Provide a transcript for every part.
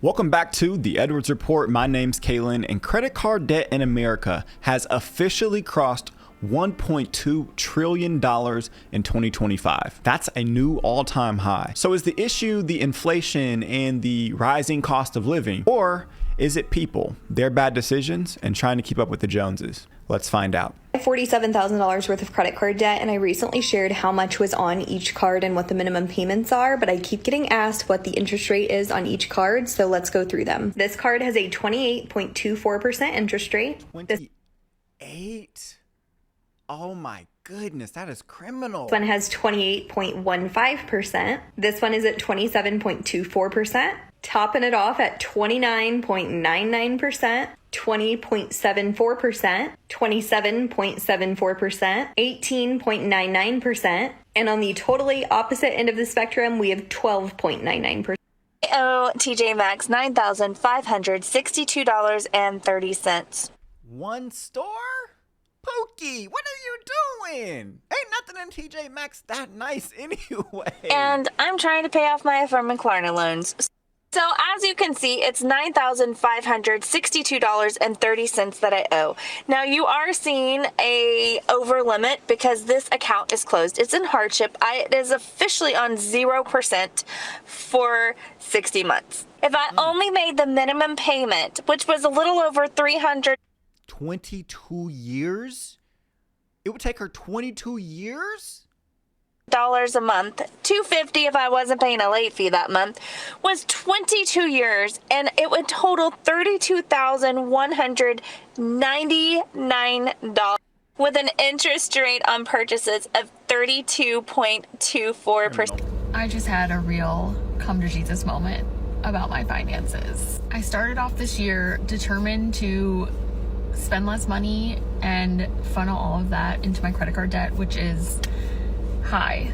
Welcome back to the Edwards Report. My name's Kaylin, and credit card debt in America has officially crossed $1.2 trillion in 2025. That's a new all-time high. So is the issue the inflation and the rising cost of living, or is it people, their bad decisions, and trying to keep up with the Joneses? Let's find out. $47,000 worth of credit card debt, and I recently shared how much was on each card and what the minimum payments are, but I keep getting asked what the interest rate is on each card, so let's go through them. This card has a 28.24% interest rate. 28? Oh my goodness, that is criminal. This one has 28.15%. This one is at 27.24%. Topping it off at 29.99%, 20.74%, 27.74%, 18.99%, and on the totally opposite end of the spectrum, we have 12.99%. Oh, TJ Maxx, $9,562.30. One store? Pookie, what are you doing? Ain't nothing in TJ Maxx that nice anyway. And I'm trying to pay off my Affirm and Klarna loans. So as you can see, it's $9,562.30 that I owe. Now you are seeing a over limit because this account is closed. It's in hardship. It is officially on 0% for 60 months. If I only made the minimum payment, which was a little over $300. 22 years? It would take her 22 years? $1 a month, $250 if I wasn't paying a late fee that month, was 22 years, and it would total $32,199 with an interest rate on purchases of 32.24%. I just had a real come to Jesus moment about my finances. I started off this year determined to spend less money and funnel all of that into my credit card debt, which is high.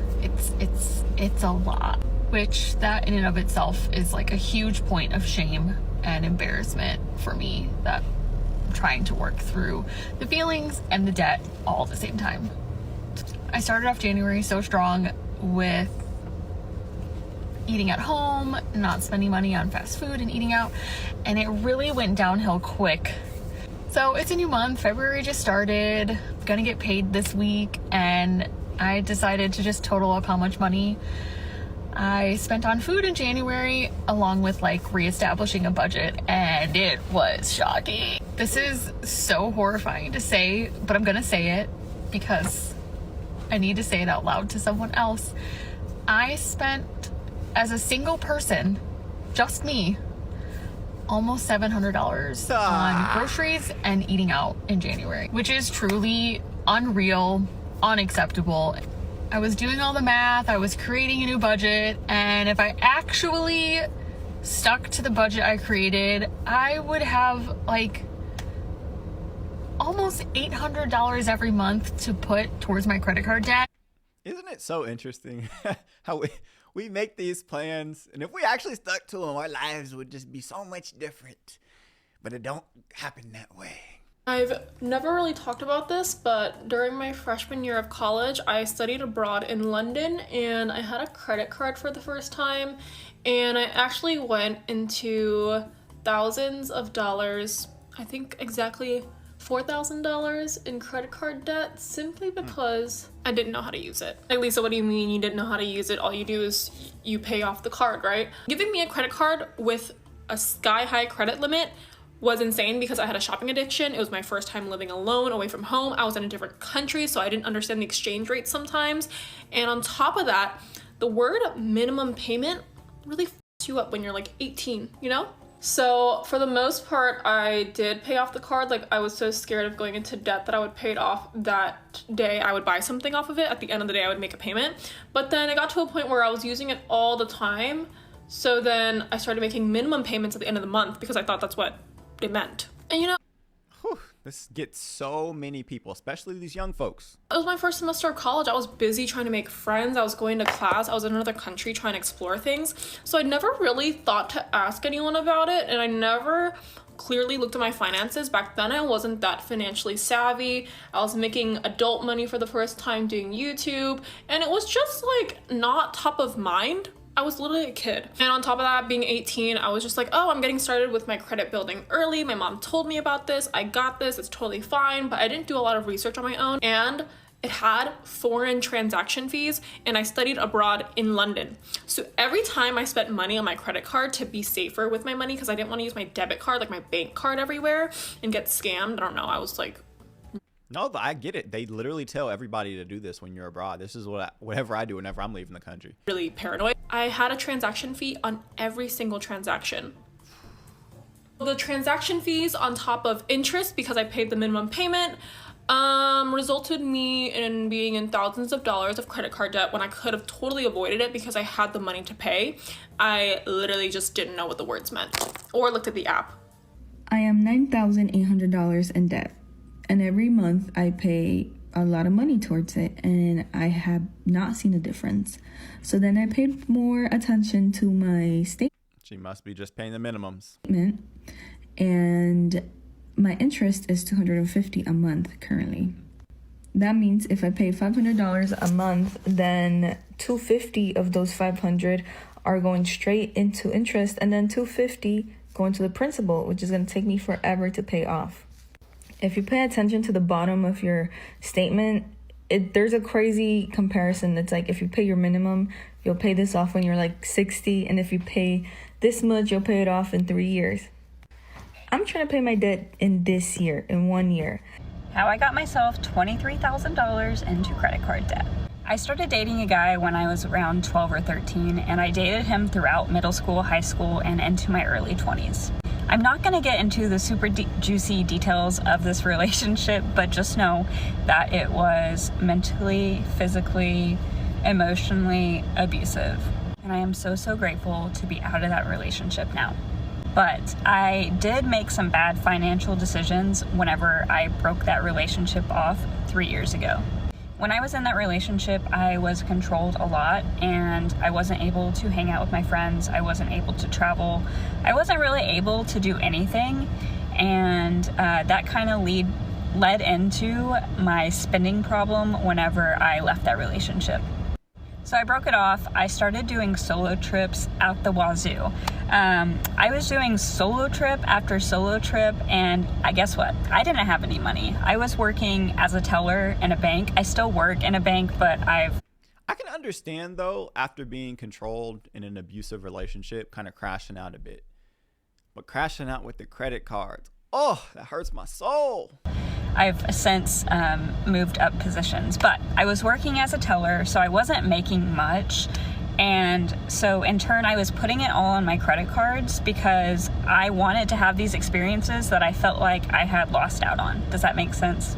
It's a lot, which that in and of itself is like a huge point of shame and embarrassment for me, that I'm trying to work through the feelings and the debt all at the same time. I started off January so strong with eating at home, not spending money on fast food and eating out, and it really went downhill quick. So it's a new month. February just started. I'm gonna get paid this week, and I decided to just total up how much money I spent on food in January, along with like reestablishing a budget, and it was shocking. This is so horrifying to say, but I'm gonna say it because I need to say it out loud to someone else. I spent, as a single person, just me, almost $700 on groceries and eating out in January, which is truly unreal, unacceptable. I was doing all the math, I was creating a new budget, and if I actually stuck to the budget I created, I would have like almost $800 every month to put towards my credit card debt. Isn't it so interesting how we make these plans, and if we actually stuck to them, our lives would just be so much different, but it don't happen that way. I've never really talked about this, but during my freshman year of college, I studied abroad in London, and I had a credit card for the first time, and I actually went into thousands of dollars, I think exactly $4,000 in credit card debt, simply because I didn't know how to use it. Like, Lisa, what do you mean you didn't know how to use it? All you do is you pay off the card, right? Giving me a credit card with a sky-high credit limit was insane because I had a shopping addiction. It was my first time living alone, away from home. I was in a different country, so I didn't understand the exchange rate sometimes. And on top of that, the word minimum payment really f***s you up when you're like 18, you know? So for the most part, I did pay off the card. Like, I was so scared of going into debt that I would pay it off that day. I would buy something off of it. At the end of the day, I would make a payment. But then I got to a point where I was using it all the time. So then I started making minimum payments at the end of the month because I thought that's what it meant. And you know, this gets so many people, especially these young folks. It was my first semester of college. I was busy trying to make friends. I was going to class. I was in another country trying to explore things. So I never really thought to ask anyone about it. And I never clearly looked at my finances. Back then, I wasn't that financially savvy. I was making adult money for the first time doing YouTube. And it was just like not top of mind I was literally a kid. And on top of that, being 18, I was just like, oh, I'm getting started with my credit building early. My mom told me about this. I got this. It's totally fine. But I didn't do a lot of research on my own. And it had foreign transaction fees, and I studied abroad in London. So every time I spent money on my credit card to be safer with my money, because I didn't want to use my debit card, like my bank card everywhere, and get scammed. I don't know. I was like, no, I get it. They literally tell everybody to do this when you're abroad. This is whatever I do whenever I'm leaving the country. Really paranoid. I had a transaction fee on every single transaction. The transaction fees on top of interest, because I paid the minimum payment, resulted me in being in thousands of dollars of credit card debt when I could have totally avoided it because I had the money to pay. I literally just didn't know what the words meant or looked at the app. I am $9,800 in debt, and every month I pay a lot of money towards it, and I have not seen a difference. So then I paid more attention to my statement. She must be just paying the minimums. And my interest is $250 a month currently. That means if I pay $500 a month, then $250 of those $500 are going straight into interest, and then $250 going to the principal, which is going to take me forever to pay off. If you pay attention to the bottom of your statement, there's a crazy comparison that's like, if you pay your minimum, you'll pay this off when you're like 60, and if you pay this much, you'll pay it off in 3 years. I'm trying to pay my debt in this year, in 1 year. How I got myself $23,000 into credit card debt. I started dating a guy when I was around 12 or 13, and I dated him throughout middle school, high school, and into my early 20s. I'm not going to get into the super juicy details of this relationship, but just know that it was mentally, physically, emotionally abusive. And I am so grateful to be out of that relationship now. But I did make some bad financial decisions whenever I broke that relationship off 3 years ago. When I was in that relationship, I was controlled a lot, and I wasn't able to hang out with my friends. I wasn't able to travel. I wasn't really able to do anything, and that kind of led into my spending problem whenever I left that relationship. So I broke it off. I started doing solo trips out the wazoo. I was doing solo trip after solo trip, and guess what? I didn't have any money. I was working as a teller in a bank. I still work in a bank, but I can understand, though, after being controlled in an abusive relationship, kind of crashing out a bit. But crashing out with the credit cards, oh, that hurts my soul. I've since moved up positions, but I was working as a teller, so I wasn't making much. And so in turn, I was putting it all on my credit cards because I wanted to have these experiences that I felt like I had lost out on. Does that make sense?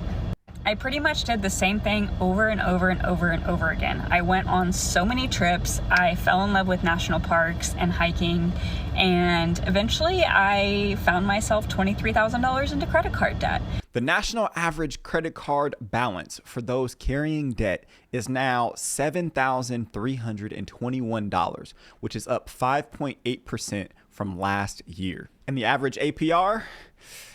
I pretty much did the same thing over and over and over and over again. I went on so many trips. I fell in love with national parks and hiking, and eventually I found myself $23,000 into credit card debt. The national average credit card balance for those carrying debt is now $7,321, which is up 5.8% from last year. And the average APR,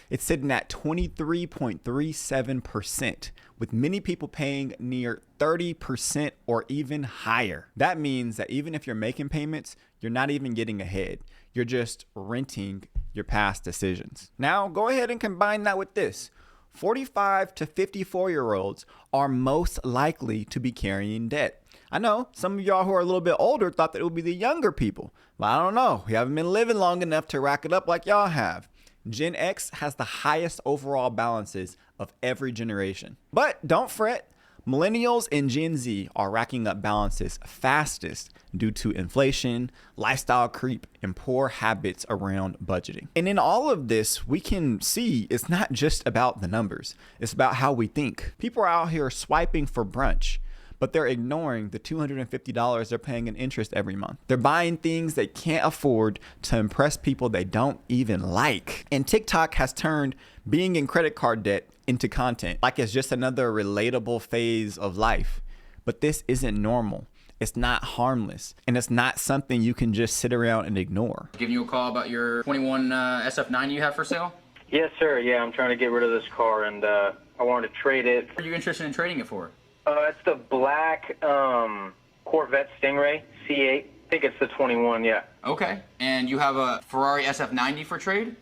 it's sitting at 23.37%, with many people paying near 30% or even higher. That means that even if you're making payments, you're not even getting ahead. You're just renting your past decisions. Now, go ahead and combine that with this. 45 to 54-year-olds are most likely to be carrying debt. I know some of y'all who are a little bit older thought that it would be the younger people. But I don't know. We haven't been living long enough to rack it up like y'all have. Gen X has the highest overall balances of every generation. But don't fret. Millennials and Gen Z are racking up balances fastest due to inflation, lifestyle creep, and poor habits around budgeting. And in all of this, we can see it's not just about the numbers. It's about how we think. People are out here swiping for brunch, but they're ignoring the $250 they're paying in interest every month. They're buying things they can't afford to impress people they don't even like. And TikTok has turned being in credit card debt into content, like it's just another relatable phase of life. But this isn't normal. It's not harmless, and it's not something you can just sit around and ignore. Giving you a call about your 21 SF9 you have for sale? Yes, sir. Yeah, I'm trying to get rid of this car, and I wanted to trade it. What are you interested in trading it for? It's the black Corvette Stingray C8. think it's the 21, yeah. Okay. And you have a Ferrari SF90 for trade?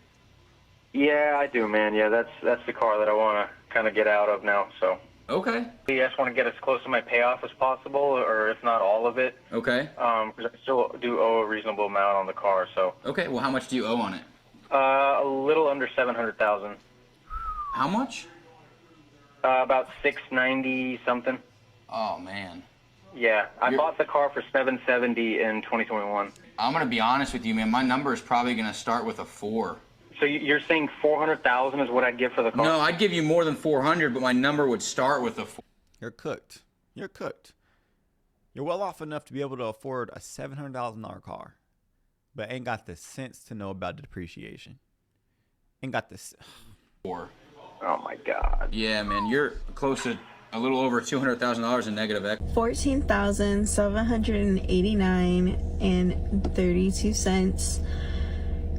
Yeah, I do, man. Yeah, that's the car that I want to kind of get out of now, so. Okay. I just want to get as close to my payoff as possible, or if not all of it. Okay. Because I still do owe a reasonable amount on the car, so. Okay, well, how much do you owe on it? A little under 700,000. How much? About 690 something. Oh, man. Yeah, I bought the car for 770 in 2021. I'm going to be honest with you, man. My number is probably going to start with a 4. So you're saying 400,000 is what I'd give for the car? No, I'd give you more than 400, but my number would start with a 4. You're cooked. You're cooked. You're well off enough to be able to afford a $700,000 car, but ain't got the sense to know about depreciation. Ain't got this. 4. Oh my God. Yeah, man, you're close to a little over $200,000 in negative equity. $14,789.32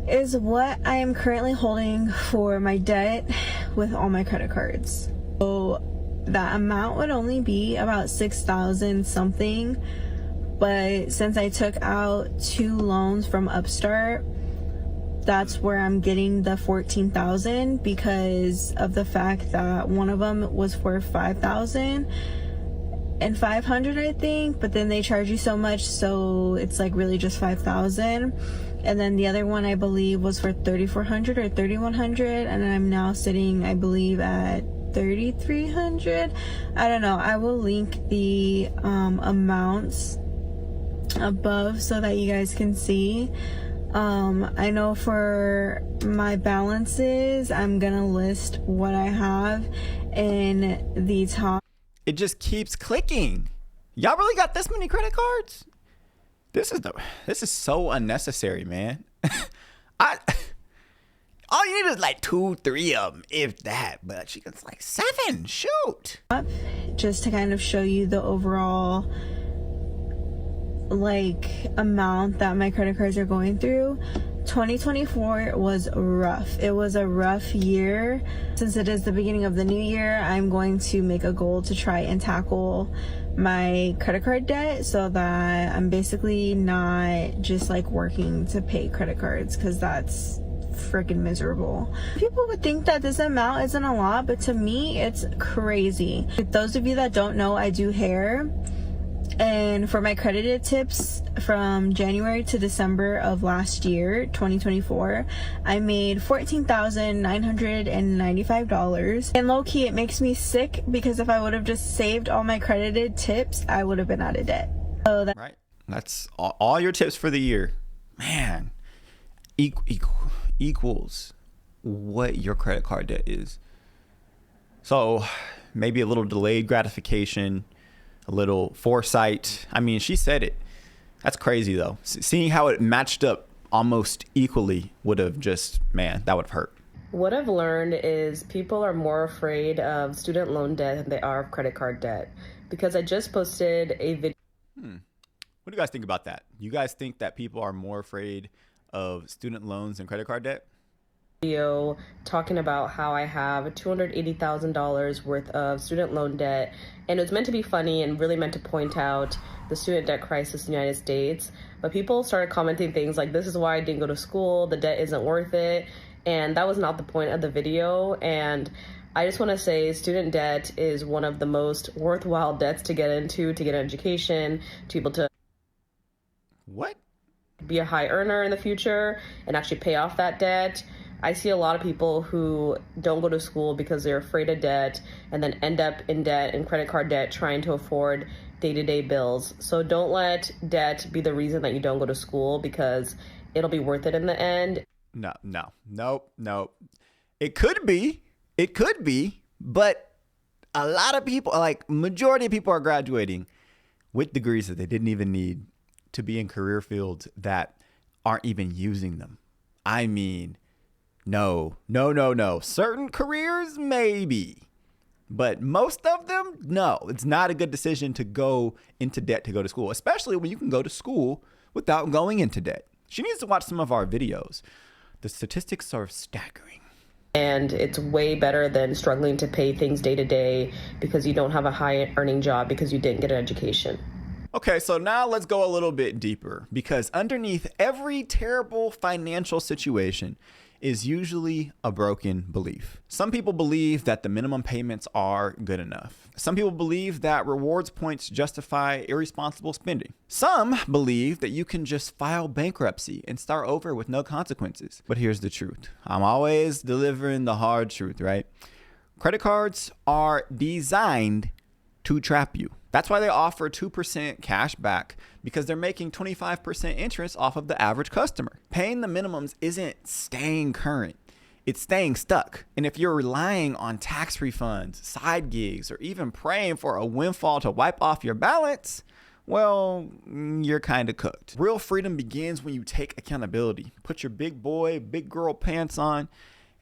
is what I am currently holding for my debt with all my credit cards. So that amount would only be about $6,000 something, but since I took out 2 loans from Upstart, that's where I'm getting the $14,000 because of the fact that one of them was for $5,500, I think, but then they charge you so much, so it's like really just $5,000. And then the other one I believe was for $3,400 or $3,100, and I'm now sitting, I believe, at $3,300. I don't know. I will link the amounts above so that you guys can see. I know for my balances, I'm gonna list what I have in the top. It just keeps clicking. Y'all really got this many credit cards? This is so unnecessary, man. All you need is like 2, 3 of them, if that. But she gets like 7. Shoot. Just to kind of show you the overall like amount that my credit cards are going through. 2024 was rough. It was a rough year. Since it is the beginning of the new year, I'm going to make a goal to try and tackle my credit card debt so that I'm basically not just like working to pay credit cards, because that's freaking miserable. People would think that this amount isn't a lot, but to me it's crazy. For those of you that don't know, I do hair. And for my credited tips from January to December of last year, 2024, I made $14,995. And low-key, it makes me sick because if I would have just saved all my credited tips, I would have been out of debt. So Right. That's all your tips for the year. Man, equals what your credit card debt is. So maybe a little delayed gratification, a little foresight. I mean, she said it. That's crazy, though. Seeing how it matched up almost equally would have just, man, that would have hurt. What I've learned is people are more afraid of student loan debt than they are of credit card debt. Because I just posted a video. What do you guys think about that? You guys think that people are more afraid of student loans and credit card debt? Video talking about how I have $280,000 worth of student loan debt, and it was meant to be funny and really meant to point out the student debt crisis in the United States. But people started commenting things like, this is why I didn't go to school, the debt isn't worth it, and that was not the point of the video. And I just want to say student debt is one of the most worthwhile debts to get into, to get an education, to be able to be a high earner in the future and actually pay off that debt. I see a lot of people who don't go to school because they're afraid of debt and then end up in debt and credit card debt trying to afford day-to-day bills. So don't let debt be the reason that you don't go to school, because it'll be worth it in the end. Nope. It could be, but a lot of people, like majority of people, are graduating with degrees that they didn't even need to be in career fields that aren't even using them. I mean, no. Certain careers, maybe. But most of them, no. It's not a good decision to go into debt to go to school, especially when you can go to school without going into debt. She needs to watch some of our videos. The statistics are staggering. And it's way better than struggling to pay things day to day because you don't have a high earning job because you didn't get an education. Okay, so now let's go a little bit deeper, because underneath every terrible financial situation is usually a broken belief. Some people believe that the minimum payments are good enough. Some people believe that rewards points justify irresponsible spending. Some believe that you can just file bankruptcy and start over with no consequences. But here's the truth. I'm always delivering the hard truth, right? Credit cards are designed to trap you. That's why they offer 2% cash back, because they're making 25% interest off of the average customer. Paying the minimums isn't staying current. It's staying stuck. And if you're relying on tax refunds, side gigs, or even praying for a windfall to wipe off your balance, well, you're kind of cooked. Real freedom begins when you take accountability. Put your big boy, big girl pants on,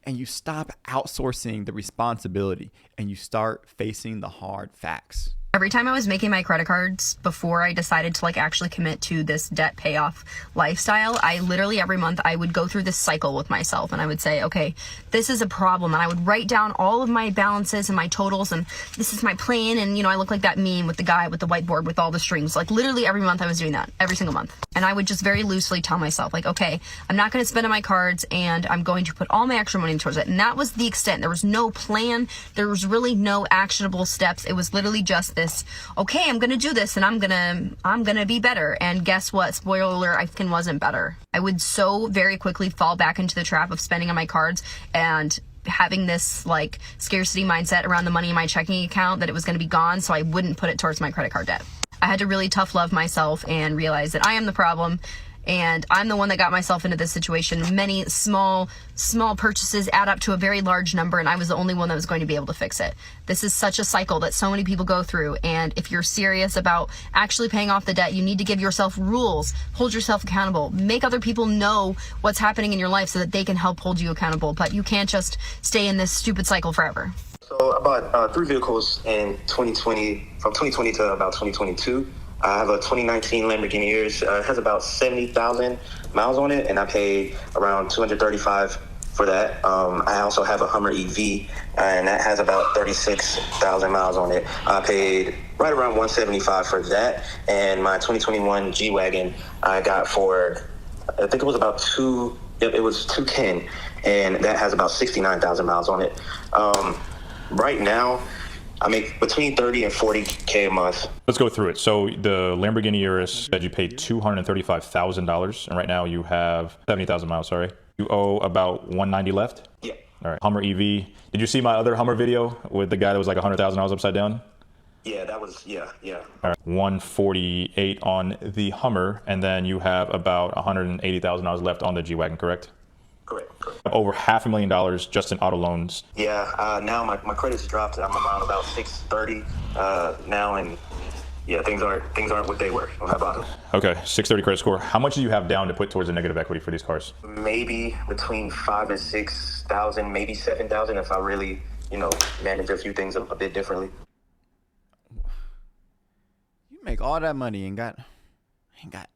and you stop outsourcing the responsibility and you start facing the hard facts. Every time I was making my credit cards before I decided to actually commit to this debt payoff lifestyle, I literally every month I would go through this cycle with myself and I would say, okay, this is a problem. And I would write down all of my balances and my totals and this is my plan. And I look like that meme with the guy with the whiteboard with all the strings. Like literally every month I was doing that, every single month. And I would just very loosely tell myself okay, I'm not going to spend on my cards and I'm going to put all my extra money towards it. And that was the extent. There was no plan. There was really no actionable steps. It was literally just this, okay, I'm gonna do this and I'm gonna be better. And guess what? Spoiler alert, I fucking wasn't better. I would so very quickly fall back into the trap of spending on my cards and having this scarcity mindset around the money in my checking account that it was gonna be gone, so I wouldn't put it towards my credit card debt. I had to really tough love myself and realize that I am the problem. And I'm the one that got myself into this situation. Many small purchases add up to a very large number, and I was the only one that was going to be able to fix it. This is such a cycle that so many people go through, and if you're serious about actually paying off the debt, you need to give yourself rules, hold yourself accountable, make other people know what's happening in your life so that they can help hold you accountable, but you can't just stay in this stupid cycle forever. So I bought 3 vehicles in 2020, from 2020 to about 2022. I have a 2019 Lamborghini Urus. It has about 70,000 miles on it, and I paid around $235 for that. I also have a Hummer EV, and that has about 36,000 miles on it. I paid right around $175 for that, and my 2021 G-Wagon I got for, I think it was about $210, and that has about 69,000 miles on it. Right now, I make between 30 and 40K a month. Let's go through it. So the Lamborghini Urus said you paid $235,000, and right now you have 70,000 miles, sorry. You owe about 190 left? Yeah. All right. Hummer EV. Did you see my other Hummer video with the guy that was like $100,000 upside down? Yeah, that was, yeah. All right. 148 on the Hummer, and then you have about $180,000 left on the G-Wagon, correct? Correct. Over $500,000 just in auto loans. Yeah, now my credit's dropped. I'm around about 630 now, and yeah, things aren't what they were when I bought them. Okay, 630 credit score. How much do you have down to put towards the negative equity for these cars? Maybe between 5,000 and 6,000, maybe 7,000 if I really, manage a few things a bit differently. You make all that money and ain't got.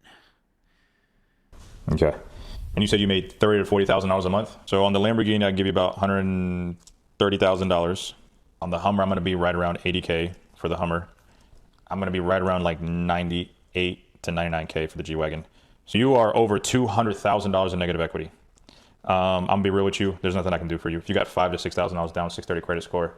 Okay. And you said you made $30,000 to $40,000 a month. So on the Lamborghini, I'd give you about $130,000. On the Hummer, I'm going to be right around $80K for the Hummer. I'm going to be right around like $98 to $99K for the G-Wagon. So you are over $200,000 in negative equity. I'm going to be real with you. There's nothing I can do for you. If you got $5,000 to $6,000 down, 630 credit score.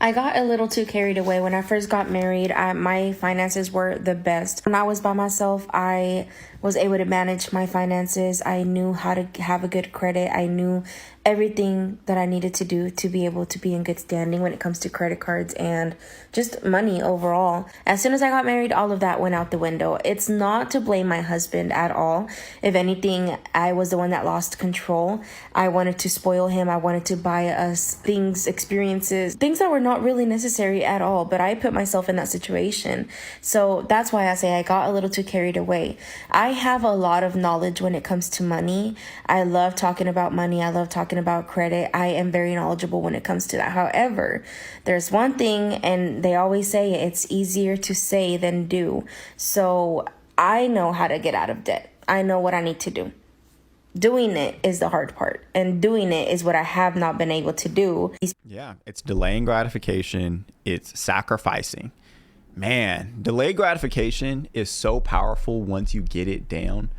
I got a little too carried away. When I first got married, my finances were the best. When I was by myself, I was able to manage my finances. I knew how to have a good credit. I knew everything that I needed to do to be able to be in good standing when it comes to credit cards and just money overall. As soon as I got married, all of that went out the window. It's not to blame my husband at all. If anything, I was the one that lost control. I wanted to spoil him. I wanted to buy us things, experiences, things that were not really necessary at all, but I put myself in that situation. So that's why I say I got a little too carried away. I have a lot of knowledge when it comes to money. I love talking about money. I love talking about credit. I am very knowledgeable when it comes to that. However, there's one thing, and they always say it's easier to say than do. So I know how to get out of debt. I know what I need to do. Doing it is the hard part, and doing it is what I have not been able to do. Yeah, it's delaying gratification. It's sacrificing. Man, delayed gratification is so powerful once you get it down,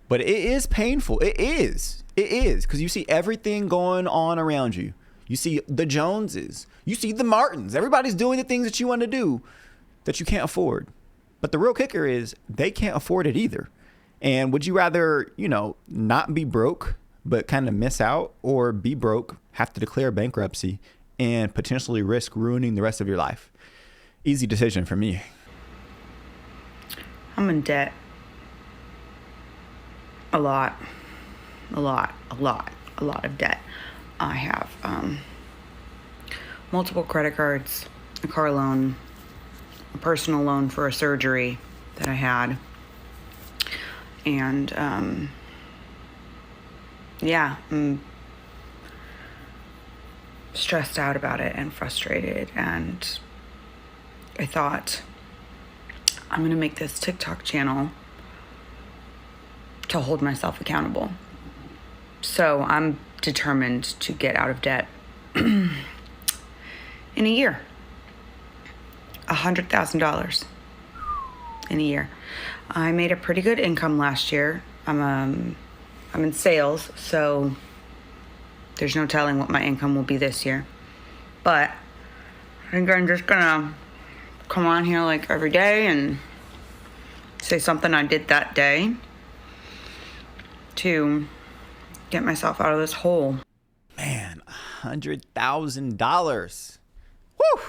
but it is painful. It is because you see everything going on around you. You see the Joneses, you see the Martins. Everybody's doing the things that you want to do that you can't afford. But the real kicker is they can't afford it either. And would you rather, not be broke, but kind of miss out, or be broke, have to declare bankruptcy, and potentially risk ruining the rest of your life? Easy decision for me. I'm in debt. A lot of debt. I have multiple credit cards, a car loan, a personal loan for a surgery that I had. And I'm stressed out about it and frustrated, and I thought I'm gonna make this TikTok channel to hold myself accountable. So I'm determined to get out of debt in a year. $100,000 in a year. I made a pretty good income last year. I'm in sales, so there's no telling what my income will be this year. But I think I'm just gonna come on here like every day and say something I did that day to get myself out of this hole. Man, $100,000. Woo!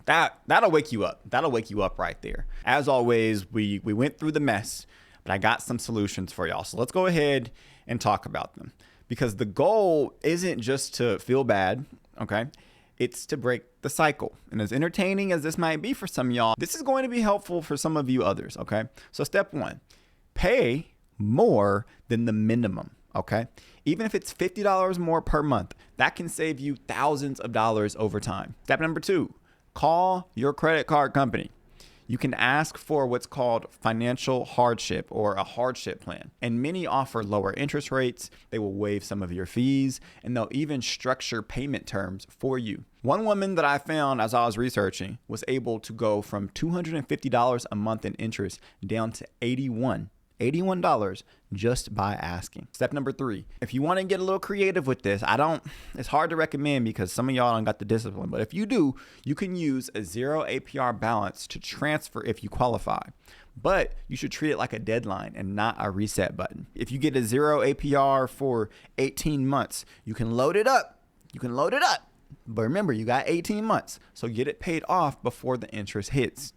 That'll wake you up. That'll wake you up right there. As always, we went through the mess, but I got some solutions for y'all. So let's go ahead and talk about them, because the goal isn't just to feel bad, okay? It's to break the cycle. And as entertaining as this might be for some of y'all, this is going to be helpful for some of you others, okay? So step 1, pay more than the minimum, okay? Even if it's $50 more per month, that can save you thousands of dollars over time. Step number 2, call your credit card company. You can ask for what's called financial hardship or a hardship plan. And many offer lower interest rates. They will waive some of your fees, and they'll even structure payment terms for you. One woman that I found as I was researching was able to go from $250 a month in interest down to $81 just by asking. Step number 3, if you want to get a little creative with this, it's hard to recommend because some of y'all don't got the discipline, but if you do, you can use a 0 APR balance to transfer if you qualify. But you should treat it like a deadline and not a reset button. If you get a 0 APR for 18 months, you can load it up. But remember, you got 18 months, so get it paid off before the interest hits.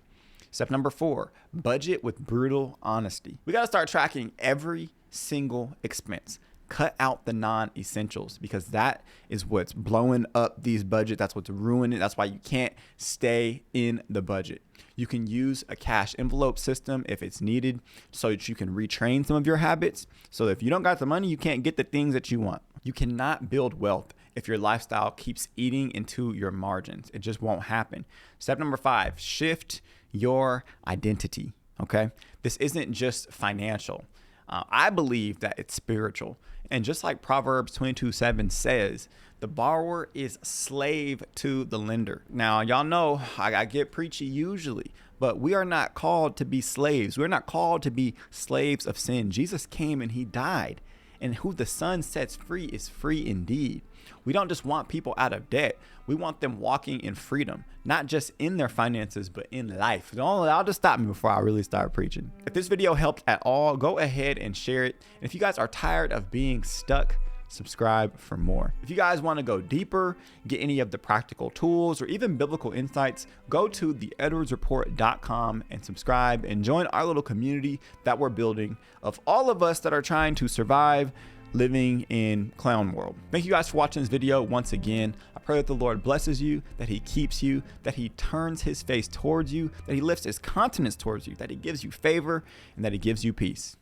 Step number 4, budget with brutal honesty. We got to start tracking every single expense. Cut out the non-essentials, because that is what's blowing up these budgets. That's what's ruining it. That's why you can't stay in the budget. You can use a cash envelope system if it's needed so that you can retrain some of your habits. So if you don't got the money, you can't get the things that you want. You cannot build wealth if your lifestyle keeps eating into your margins. It just won't happen. Step number 5, shift your identity, okay? This isn't just financial. I believe that it's spiritual. And just like Proverbs 22:7 says, the borrower is slave to the lender. Now, y'all know I get preachy usually, but we are not called to be slaves. We're not called to be slaves of sin. Jesus came and he died, and who the Son sets free is free indeed. We don't just want people out of debt. We want them walking in freedom, not just in their finances, but in life. I'll just stop me before I really start preaching. If this video helped at all, go ahead and share it. And if you guys are tired of being stuck, subscribe for more. If you guys want to go deeper, get any of the practical tools or even biblical insights, go to theedwardsreport.com and subscribe and join our little community that we're building of all of us that are trying to survive living in clown world. Thank you guys for watching this video once again. I pray that the Lord blesses you, that he keeps you, that he turns his face towards you, that he lifts his countenance towards you, that he gives you favor, and that he gives you peace.